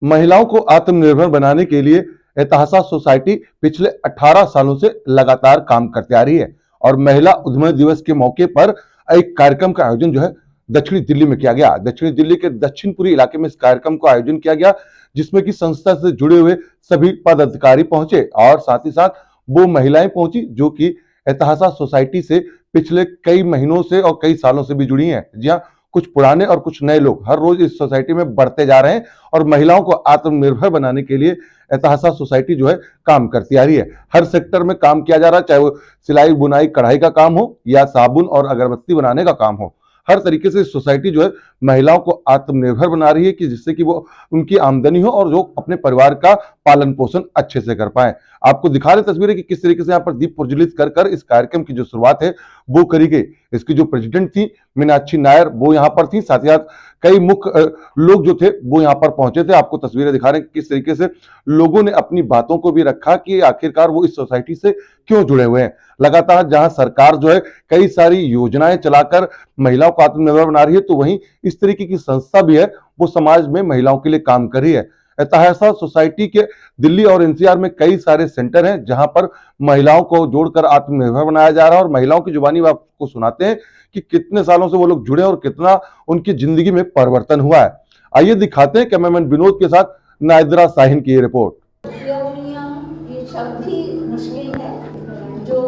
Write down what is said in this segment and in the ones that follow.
महिलाओं को आत्मनिर्भर बनाने के लिए एतहसा सोसाइटी पिछले 18 सालों से लगातार काम करती आ रही है और महिला उद्यम दिवस के मौके पर एक कार्यक्रम का आयोजन जो है दक्षिणी दिल्ली में किया गया। दक्षिणी दिल्ली के दक्षिणपुरी इलाके में इस कार्यक्रम का आयोजन किया गया, जिसमें कि संस्था से जुड़े हुए सभी पदाधिकारी पहुंचे और साथ ही साथ वो महिलाएं पहुंची जो कि एतहसा सोसाइटी से पिछले कई महीनों से और कई सालों से भी जुड़ी हैं। जी हाँ, कुछ पुराने और कुछ नए लोग हर रोज इस सोसाइटी में बढ़ते जा रहे हैं और महिलाओं को आत्मनिर्भर बनाने के लिए एतहसा सोसाइटी जो है काम करती आ रही है। हर सेक्टर में काम किया जा रहा है, चाहे वो सिलाई बुनाई कढ़ाई का काम हो या साबुन और अगरबत्ती बनाने का काम हो। हर तरीके से सोसाइटी जो है महिलाओं को आत्मनिर्भर बना रही है कि जिससे कि वो उनकी आमदनी हो और जो अपने परिवार का पालन पोषण अच्छे से कर पाए। आपको दिखा रहे तस्वीरें कि किस तरीके से यहाँ पर दीप प्रज्वलित कर कर इस कार्यक्रम की जो शुरुआत है वो करी गई। इसकी जो प्रेसिडेंट थी मीनाक्षी नायर वो यहाँ पर थी, साथ ही साथ कई मुख्य लोग जो थे वो यहाँ पर पहुंचे थे। आपको तस्वीरें दिखा रहे हैं कि किस तरीके से लोगों ने अपनी बातों को भी रखा कि आखिरकार वो इस सोसाइटी से क्यों जुड़े हुए हैं। लगातार जहां सरकार जो है कई सारी योजनाएं चलाकर महिलाओं को आत्मनिर्भर बना रही है, तो वहीं इस तरीके की संस्था भी है वो समाज में महिलाओं के लिए काम कर रही है। एतहसा सोसाइटी के दिल्ली और एनसीआर में कई सारे सेंटर हैं जहां पर महिलाओं को जोड़कर आत्मनिर्भर बनाया जा रहा है और महिलाओं की जुबानी में आपको सुनाते हैं कि कितने सालों से वो लोग जुड़े और कितना उनकी जिंदगी में परिवर्तन हुआ है। आइए दिखाते हैं कैमरामैन विनोद के साथ नायदरा साहिन की ये रिपोर्ट। ये शब्द ही मुश्किल है जो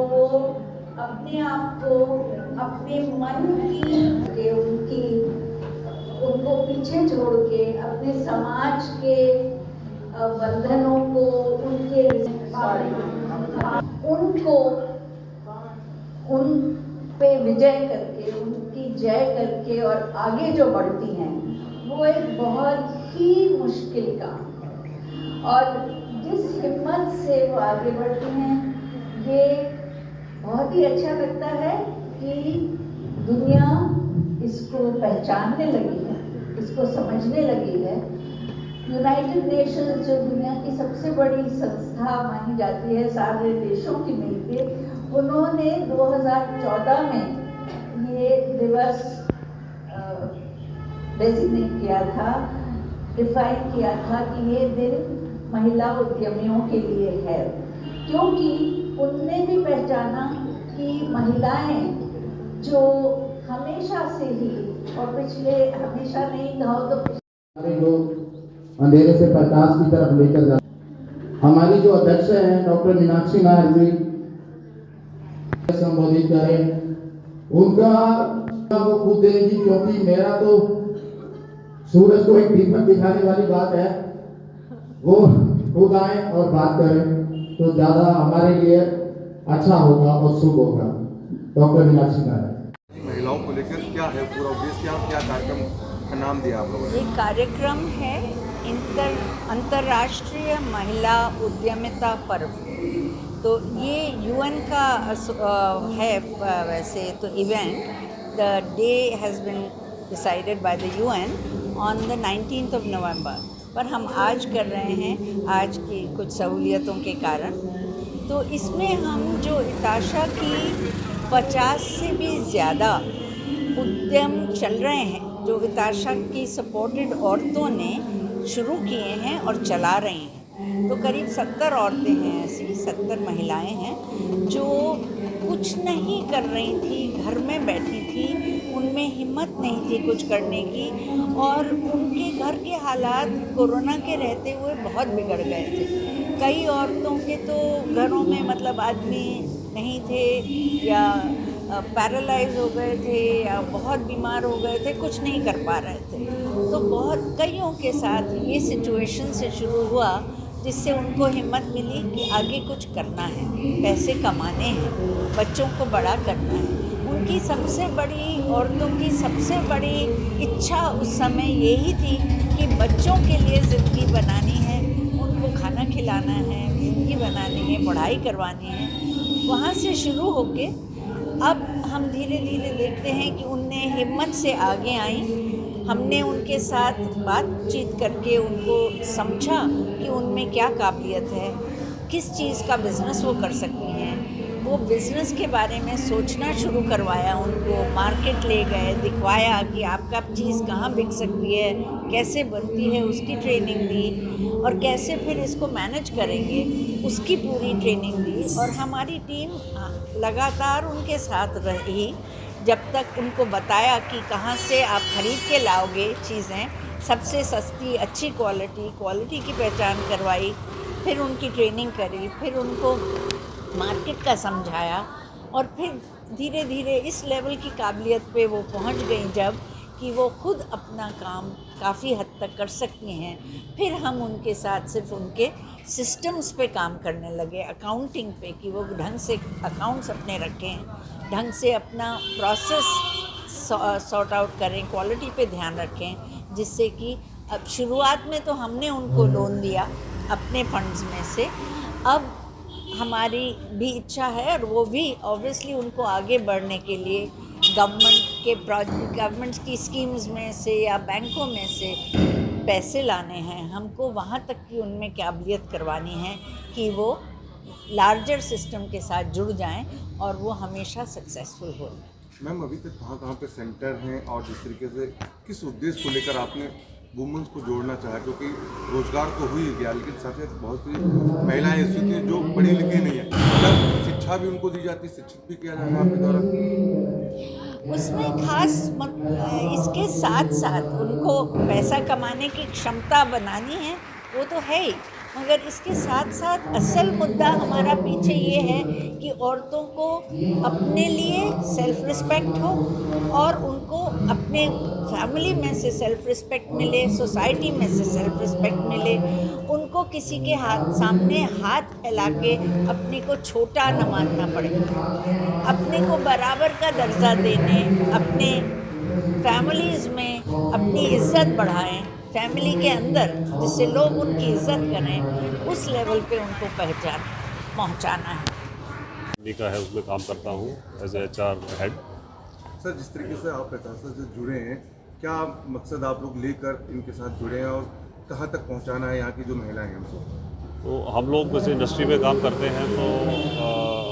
अपने आप को अपने मन की उनको पीछे छोड़ के अपने समाज के बंधनों को उनको उन पे विजय करके उनकी जय करके और आगे जो बढ़ती हैं वो एक बहुत ही मुश्किल काम है। और जिस हिम्मत से वो आगे बढ़ती हैं ये बहुत ही अच्छा लगता है कि दुनिया इसको पहचानने लगी है, इसको समझने लगी है। यूनाइटेड नेशंस जो दुनिया की सबसे बड़ी संस्था मानी जाती है, सारे देशों की मिलकर उन्होंने 2014 में ये दिवस डेजिग्नेट किया था, डिफाइन किया था कि ये दिन महिला उद्यमियों के लिए है, क्योंकि उनने भी पहचाना कि महिलाएं जो हमेशा से ही और पिछले हमेशा नहीं कहो तो जो अंधेरे से प्रकाश की तरफ लेकर जा हमारी जो अध्यक्ष हैं डॉक्टर मीनाक्षी नायर जी संबोधित करें। उनका वो खुद देंगी, क्योंकि मेरा तो सूरज को एक दीपक दिखाने वाली बात है, वो खुद आए और बात करें तो ज्यादा हमारे लिए अच्छा होगा और शुभ होगा। डॉक्टर मीनाक्षी नायर। महिलाओं को लेकर क्या है पूरा उद्देश्य, क्या कार्यक्रम का नाम दिया आप लोगों ने? ये कार्यक्रम है अंतर्राष्ट्रीय महिला उद्यमिता पर्व। तो ये यूएन का है वैसे तो event. The day has been decided by the UN on the 19th of November, पर हम आज कर रहे हैं आज की कुछ सहूलियतों के कारण। तो इसमें हम जो एतहसा की 50 से भी ज़्यादा उद्यम चल रहे हैं जो एतहसा की सपोर्टेड औरतों ने शुरू किए हैं और चला रही हैं। तो करीब 70 औरतें हैं, ऐसी 70 महिलाएं हैं जो कुछ नहीं कर रही थी, घर में बैठी थी, उनमें हिम्मत नहीं थी कुछ करने की और उनके घर के हालात कोरोना के रहते हुए बहुत बिगड़ गए थे। कई औरतों के तो घरों में मतलब आदमी नहीं थे या पैरालाइज हो गए थे या बहुत बीमार हो गए थे, कुछ नहीं कर पा रहे थे। तो बहुत कईयों के साथ ये सिचुएशन से शुरू हुआ जिससे उनको हिम्मत मिली कि आगे कुछ करना है, पैसे कमाने हैं, बच्चों को बड़ा करना है। उनकी सबसे बड़ी औरतों की सबसे बड़ी इच्छा उस समय यही थी कि बच्चों के लिए ज़िंदगी बनानी है, उनको खाना खिलाना है, ज़िंदगी बनानी है, पढ़ाई करवानी है। वहाँ से शुरू होके अब हम धीरे धीरे देखते हैं कि उनने हिम्मत से आगे आई। हमने उनके साथ बातचीत करके उनको समझा कि उनमें क्या काबिलियत है, किस चीज़ का बिज़नेस वो कर सकती हैं। वो बिज़नेस के बारे में सोचना शुरू करवाया उनको, मार्केट ले गए, दिखवाया कि आपका चीज़ कहाँ बिक सकती है, कैसे बनती है, उसकी ट्रेनिंग दी और कैसे फिर इसको मैनेज करेंगे उसकी पूरी ट्रेनिंग दी। और हमारी टीम लगातार उनके साथ रही जब तक उनको बताया कि कहाँ से आप खरीद के लाओगे चीज़ें, सबसे सस्ती अच्छी क्वालिटी की पहचान करवाई, फिर उनकी ट्रेनिंग करी, फिर उनको मार्केट का समझाया और फिर धीरे धीरे इस लेवल की काबिलियत पे वो पहुंच गई जब कि वो खुद अपना काम काफ़ी हद तक कर सकती हैं। फिर हम उनके साथ सिर्फ उनके सिस्टम्स पे काम करने लगे, अकाउंटिंग पे, कि वो ढंग से अकाउंट्स अपने रखें, ढंग से अपना प्रोसेस सॉर्ट आउट करें, क्वालिटी पे ध्यान रखें, जिससे कि अब शुरुआत में तो हमने उनको लोन दिया अपने फंड्स में से। अब हमारी भी इच्छा है और वो भी ऑब्वियसली उनको आगे बढ़ने के लिए गवर्नमेंट की स्कीम्स में से या बैंकों में से पैसे लाने हैं। हमको वहाँ तक की उनमें काबिलियत करवानी है कि वो लार्जर सिस्टम के साथ जुड़ जाएं और वो हमेशा सक्सेसफुल हो। मैम, अभी तक कहाँ कहाँ पे सेंटर हैं और जिस तरीके से किस उद्देश्य को लेकर आपने वुमेन्स को जोड़ना चाहा? क्योंकि रोजगार तो हो ही गया, लेकिन साथ साथ बहुत सी महिलाएं ऐसी थी जो पढ़ी लिखी नहीं है, मतलब शिक्षा भी उनको दी जाती, शिक्षित भी किया जाएगा आपके द्वारा। उसमें खास इसके साथ साथ उनको पैसा कमाने की क्षमता बनानी है, वो तो है ही, मगर इसके साथ साथ असल मुद्दा हमारा पीछे ये है कि औरतों को अपने लिए सेल्फ रिस्पेक्ट हो और उनको अपने फैमिली में से सेल्फ रिस्पेक्ट मिले, सोसाइटी में से सेल्फ रिस्पेक्ट मिले, उनको किसी के सामने हाथ फैला के अपने को छोटा न मानना पड़े, अपने को बराबर का दर्जा देने, अपने फैमिलीज़ में अपनी इज़्ज़त बढ़ाएं, फैमिली के अंदर, जिससे लोग उनकी इज़्ज़त करें, उस लेवल पे उनको पहुंचाना है। का है उसमें काम करता हूँ एज HR हेड। सर, जिस तरीके से आप एहसास से जुड़े हैं, क्या मकसद आप लोग लेकर इनके साथ जुड़े हैं और कहाँ तक पहुँचाना है यहाँ की जो महिलाएं हैं उनको? तो हम लोग जैसे इंडस्ट्री में काम करते हैं तो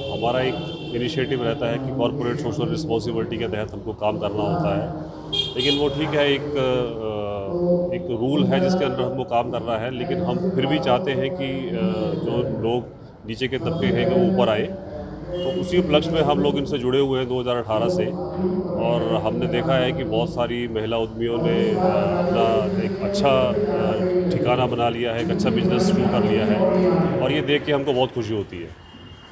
हमारा एक इनिशिएटिव रहता है कि कॉरपोरेट सोशल रिस्पॉन्सिबिलिटी के तहत हमको काम करना होता है। लेकिन वो ठीक है, एक रूल है जिसके अंदर हमको काम करना है, लेकिन हम फिर भी चाहते हैं कि जो लोग नीचे के तबके हैं वो ऊपर आए। तो उसी उपलक्ष्य में हम लोग इनसे जुड़े हुए हैं 2018 से, और हमने देखा है कि बहुत सारी महिला उद्यमियों ने अपना एक अच्छा ठिकाना बना लिया है, एक अच्छा बिजनेस शुरू कर लिया है, और ये देख के हमको बहुत खुशी होती है।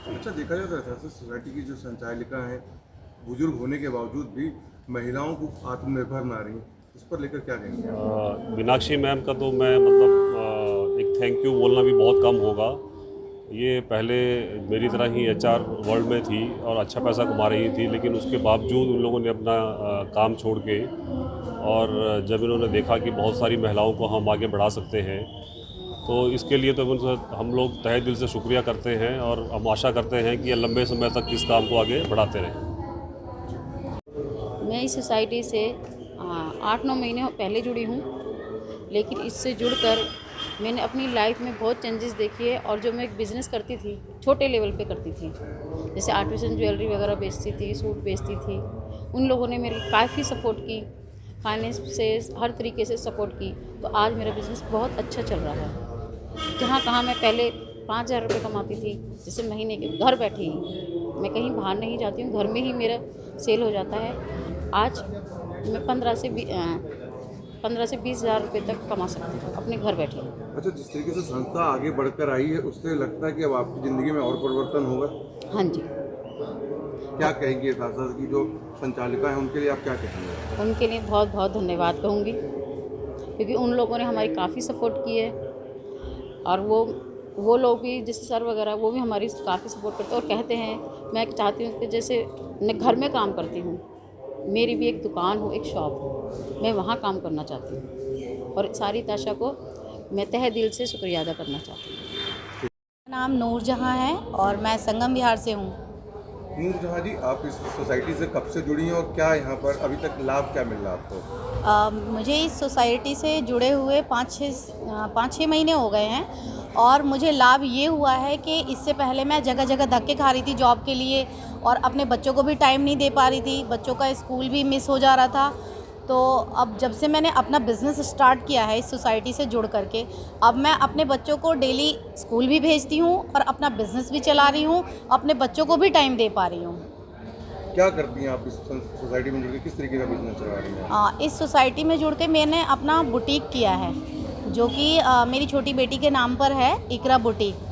अच्छा, देखा जाए तो ऐसा सोसाइटी की जो संचालिका हैं, बुजुर्ग होने के बावजूद भी महिलाओं को आत्मनिर्भर ना रही, इस पर लेकर क्या कहेंगे? मीनाक्षी मैम का तो मैं मतलब एक थैंक यू बोलना भी बहुत कम होगा। ये पहले मेरी तरह ही HR वर्ल्ड में थी और अच्छा पैसा कमा रही थी, लेकिन उसके बावजूद उन लोगों ने अपना काम छोड़ के, और जब इन्होंने देखा कि बहुत सारी महिलाओं को हम आगे बढ़ा सकते हैं, तो इसके लिए तो हम लोग तहे दिल से शुक्रिया करते हैं और हम आशा करते हैं कि ये लंबे समय तक इस काम को आगे बढ़ाते रहें। मैं इस सोसाइटी से 8-9 महीने पहले जुड़ी हूँ, लेकिन इससे जुड़कर मैंने अपनी लाइफ में बहुत चेंजेस देखी है। और जो मैं एक बिज़नेस करती थी, छोटे लेवल पे करती थी, जैसे आर्टिफिशियल ज्वेलरी वगैरह बेचती थी, सूट बेचती थी, उन लोगों ने मेरी काफ़ी सपोर्ट की, फाइनेंस से हर तरीके से सपोर्ट की। तो आज मेरा बिज़नेस बहुत अच्छा चल रहा है। कहाँ मैं पहले 5,000 रुपये कमाती थी, जैसे महीने के, घर बैठे ही, मैं कहीं बाहर नहीं जाती हूँ, घर में ही मेरा सेल हो जाता है। आज मैं 15 से 20,000 रुपये तक कमा सकती हूँ अपने घर बैठे। अच्छा, जिस तरीके से संस्था आगे बढ़कर आई है, उससे लगता है कि अब आपकी ज़िंदगी में और परिवर्तन होगा? हाँ जी। क्या कहेंगे साथ की जो संचालिका हैं, उनके लिए आप क्या कहेंगे? उनके लिए बहुत बहुत धन्यवाद कहूँगी, क्योंकि उन लोगों ने हमारी काफ़ी सपोर्ट की है। और वो लोग भी, जैसे सर वगैरह, वो भी हमारी काफ़ी सपोर्ट करते हैं और कहते हैं, मैं चाहती हूँ कि जैसे मैं घर में काम करती हूँ, मेरी भी एक दुकान हो, एक शॉप हो, मैं वहाँ काम करना चाहती हूँ। और सारी ताशा को मैं तहे दिल से शुक्रिया अदा करना चाहती हूँ। मेरा नाम नूर जहाँ है और मैं संगम बिहार से हूँ। नूरजहां जी, आप इस सोसाइटी से कब से जुड़ी हैं और क्या यहाँ पर अभी तक लाभ क्या मिल रहा है आपको? मुझे इस सोसाइटी से जुड़े हुए 5-6 महीने हो गए हैं और मुझे लाभ ये हुआ है कि इससे पहले मैं जगह जगह धक्के खा रही थी जॉब के लिए और अपने बच्चों को भी टाइम नहीं दे पा रही थी, बच्चों का स्कूल भी मिस हो जा रहा था। तो अब जब से मैंने अपना बिज़नेस स्टार्ट किया है इस सोसाइटी से जुड़ करके, अब मैं अपने बच्चों को डेली स्कूल भी भेजती हूँ और अपना बिज़नेस भी चला रही हूँ, अपने बच्चों को भी टाइम दे पा रही हूँ। क्या करती हैं आप इस सोसाइटी में जुड़ के, किस तरीके का बिजनेस चला रही हैं? इस सोसाइटी में जुड़ के मैंने अपना बुटीक किया है जो कि मेरी छोटी बेटी के नाम पर है, इकरा बुटीक।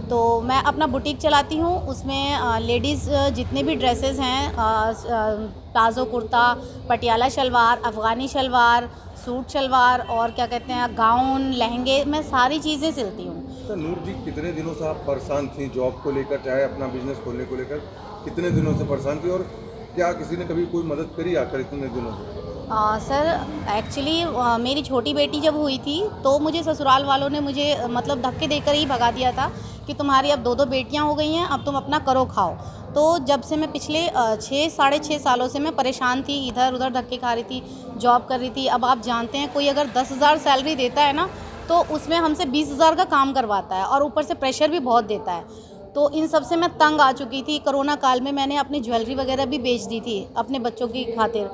तो मैं अपना बुटीक चलाती हूँ, उसमें लेडीज़ जितने भी ड्रेसेस हैं, प्लाज़ो कुर्ता, पटियाला शलवार, अफ़गानी शलवार, सूट शलवार और क्या कहते हैं गाउन, लहंगे, मैं सारी चीज़ें सिलती हूँ। तो नूर जी, कितने दिनों से आप परेशान थी जॉब को लेकर, चाहे अपना बिजनेस खोलने को लेकर, कितने दिनों से परेशान थी और क्या किसी ने कभी कोई मदद करी आकर इतने दिनों से? सर एक्चुअली मेरी छोटी बेटी जब हुई थी तो मुझे ससुराल वालों ने मुझे मतलब धक्के देकर ही भगा दिया था कि तुम्हारी अब 2 बेटियां हो गई हैं, अब तुम अपना करो खाओ। तो जब से मैं पिछले 6-6.5 सालों से मैं परेशान थी, इधर उधर धक्के खा रही थी, जॉब कर रही थी। अब आप जानते हैं कोई अगर 10,000 सैलरी देता है ना तो उसमें हमसे 20,000 का काम करवाता है और ऊपर से प्रेशर भी बहुत देता है। तो इन सब से मैं तंग आ चुकी थी। कोरोना काल में मैंने अपनी ज्वेलरी वगैरह भी बेच दी थी अपने बच्चों की खातिर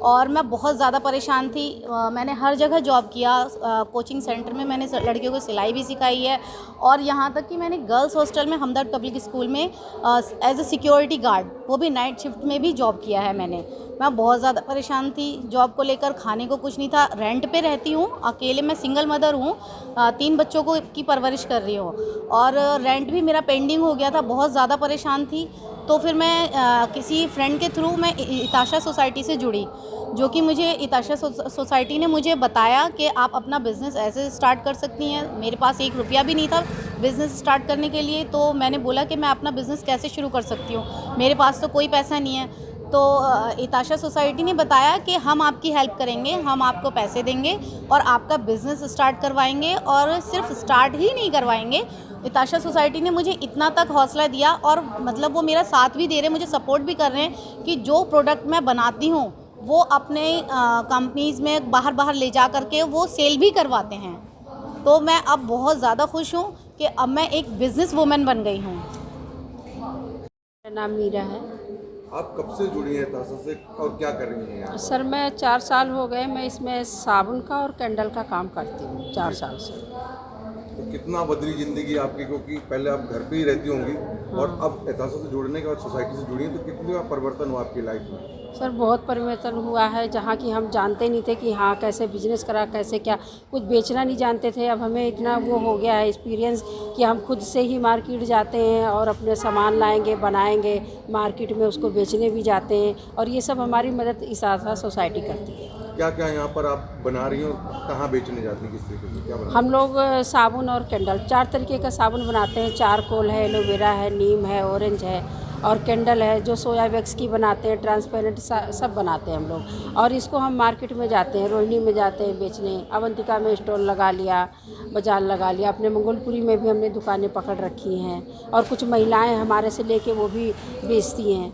और मैं बहुत ज़्यादा परेशान थी। मैंने हर जगह जॉब किया, कोचिंग सेंटर में मैंने लड़कियों को सिलाई भी सिखाई है और यहाँ तक कि मैंने गर्ल्स हॉस्टल में हमदर्द पब्लिक स्कूल में एज ए सिक्योरिटी गार्ड, वो भी नाइट शिफ्ट में भी जॉब किया है मैंने। मैं बहुत ज़्यादा परेशान थी जॉब को लेकर, खाने को कुछ नहीं था, रेंट पे रहती हूँ अकेले, मैं सिंगल मदर हूँ, 3 बच्चों को की परवरिश कर रही हूँ और रेंट भी मेरा पेंडिंग हो गया था, बहुत ज़्यादा परेशान थी। तो फिर मैं किसी फ्रेंड के थ्रू मैं इताशा सोसाइटी से जुड़ी, जो कि मुझे इताशा सोसाइटी ने मुझे बताया कि आप अपना बिज़नेस ऐसे स्टार्ट कर सकती हैं। मेरे पास 1 रुपया भी नहीं था बिज़नेस स्टार्ट करने के लिए, तो मैंने बोला कि मैं अपना बिज़नेस कैसे शुरू कर सकती हूँ, मेरे पास तो कोई पैसा नहीं है। तो इताशा सोसाइटी ने बताया कि हम आपकी हेल्प करेंगे, हम आपको पैसे देंगे और आपका बिज़नेस स्टार्ट करवाएंगे और सिर्फ स्टार्ट ही नहीं करवाएंगे। इताशा सोसाइटी ने मुझे इतना तक हौसला दिया और मतलब वो मेरा साथ भी दे रहे हैं, मुझे सपोर्ट भी कर रहे हैं कि जो प्रोडक्ट मैं बनाती हूँ वो अपने कंपनीज़ में बाहर ले जा कर के वो सेल भी करवाते हैं। तो मैं अब बहुत ज़्यादा खुश हूँ कि अब मैं एक बिज़नेस वूमेन बन गई हूँ। मेरा नाम मीरा है। आप कब से जुड़ी हैं तासा से और क्या कर रही हैं यहाँ? सर मैं 4 साल हो गए, मैं इसमें साबुन का और कैंडल का काम करती हूँ 4 साल से। तो कितना बदली ज़िंदगी आपकी, क्योंकि पहले आप घर पे ही रहती होंगी और अब एतासा से जुड़ने के बाद सोसाइटी से जुड़ी हैं, तो कितना परिवर्तन हुआ आपकी लाइफ में? सर बहुत परिवर्तन हुआ है, जहाँ की हम जानते नहीं थे कि हाँ कैसे बिजनेस करा, कैसे क्या, कुछ बेचना नहीं जानते थे। अब हमें इतना वो हो गया है एक्सपीरियंस कि हम खुद से ही मार्केट जाते हैं और अपने सामान लाएंगे, बनाएंगे, मार्केट में उसको बेचने भी जाते हैं और ये सब हमारी मदद इताशा सोसाइटी करती है। क्या क्या यहाँ पर आप बना रही हो, कहाँ बेचने जाती हैं, किस तरीके से क्या बना? हम लोग साबुन और कैंडल 4 तरीके का साबुन बनाते हैं। चारकोल है, एलोवेरा है, नीम है, ऑरेंज है और कैंडल है जो सोया वैक्स की बनाते हैं, ट्रांसपेरेंट सब बनाते हैं हम लोग। और इसको हम मार्केट में जाते हैं, रोहिणी में जाते हैं बेचने, अवंतिका में स्टॉल लगा लिया, बाजार लगा लिया, अपने मंगोलपुरी में भी हमने दुकानें पकड़ रखी हैं और कुछ महिलाएं हमारे से लेके वो भी बेचती हैं।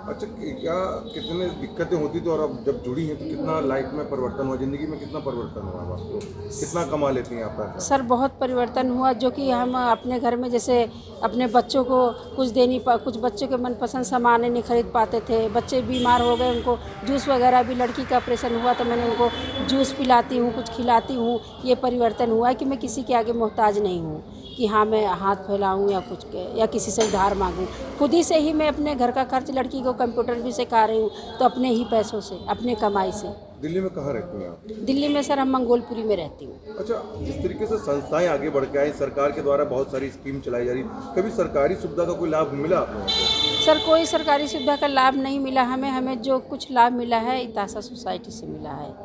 अच्छा, क्या कितने दिक्कतें होती थी और अब जब जुड़ी हैं तो कितना लाइफ में परिवर्तन हुआ, ज़िंदगी में कितना परिवर्तन हुआ आपको, कितना कमा लेती हैं आप पैसा? सर बहुत परिवर्तन हुआ, जो कि हम अपने घर में जैसे अपने बच्चों को कुछ बच्चों के मनपसंद सामान नहीं खरीद पाते थे, बच्चे बीमार हो गए, उनको जूस वगैरह भी, लड़की का ऑपरेशन हुआ तो मैंने उनको जूस पिलाती हूँ, कुछ खिलाती हूँ। ये परिवर्तन हुआ है कि मैं किसी के आगे मोहताज नहीं हूँ कि हाँ मैं हाथ फैलाऊँ या कुछ या किसी से उधार मांगूँ। खुद ही से ही मैं अपने घर का खर्च, लड़की को कंप्यूटर भी सिखा रही हूँ, तो अपने ही पैसों से, अपने कमाई से। दिल्ली में कहाँ रहती हैं आप? दिल्ली में सर हम मंगोलपुरी में रहती हूँ। अच्छा, जिस तरीके से संस्थाएं आगे बढ़ के आई, सरकार के द्वारा बहुत सारी स्कीम चलाई जा रही, कभी सरकारी सुविधा का कोई लाभ मिला आप लोगों को? सर कोई सरकारी सुविधा का लाभ नहीं मिला हमें जो कुछ लाभ मिला है इताशा सोसाइटी से मिला है।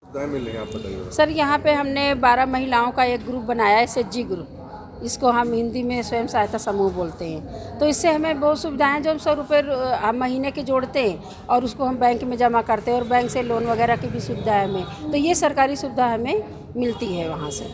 मिल रही है, आप बताइए। सर यहाँ पे हमने 12 महिलाओं का एक ग्रुप बनाया है, SHG ग्रुप, इसको हम हिंदी में स्वयं सहायता समूह बोलते हैं। तो इससे हमें बहुत सुविधाएं, जो हम 100 रुपये महीने के जोड़ते हैं और उसको हम बैंक में जमा करते हैं और बैंक से लोन वगैरह की भी सुविधा है हमें। तो ये सरकारी सुविधा हमें मिलती है वहाँ से।